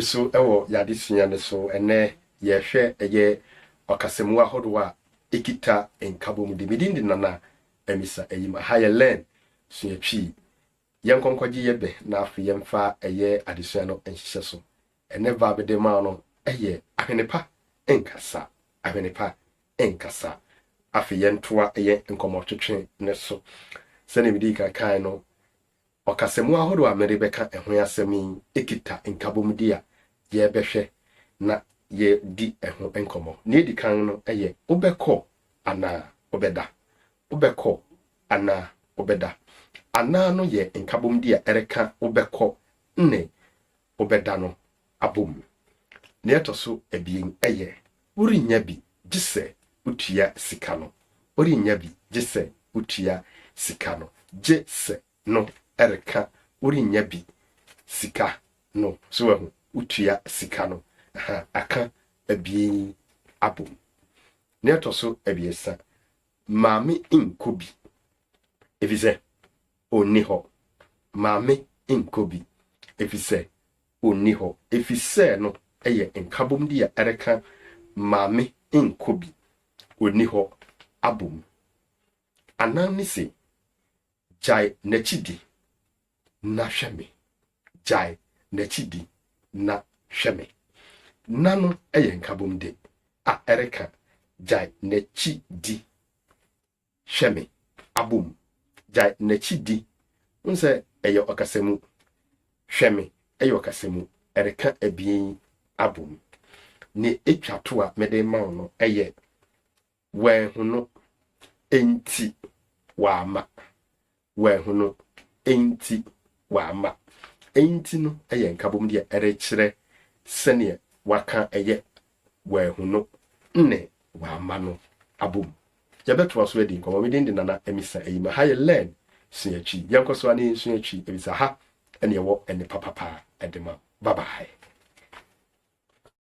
so ewo yadesua ne so ene ye hwe eye okasemu ahodo a ekita Nkabomde midindi nana emisa eyima higher learn so ye twi yenkonkwaje yebe na afi yemfa eye adesua no enhihye so ene vibe de ma no eye ahwenepa enkasa afi yentoa eye nkomotwetwe ne so sene midika kan no okasemu ahodo a merebeka ehwe asemi ekita Nkabomde a ye behwe na ye di eho enkomo ne di kan no eye obekọ ana obeda obekọ ana obeda ana no ye Nkabomde a ereka obekọ nne obeda no abom ne etoso ebien eye urinya bi gise utua sika no urinya bi gise utua sika no gise no ereka urinya bi sika no so ehu utua sika no aka ebien abom ne etoso ebiesa maame inkobi efize oni ho maame inkobi efise oni ho efise no eye Nkabomde a ereka maame inkobi oni ho abom anani se jai nachidi na hweme jai nachidi na hweme nano eye Nkabomde a ereka jai nachidi hweme abom jai nachidi unse eye okasemu hweme eye okasemu ereka ebien abom ne etwato a mede ma no eye wenhuno enti wama wenhuno enti wama enti no eye Nkabomde a erekire sene waka eye wenhuno nne wama no abom yabeto aso edi nkomo midindi nana emisa eyima high learn suyachi yankoso ani suyachi ebisa ha ene wo ene papa edema bye bye.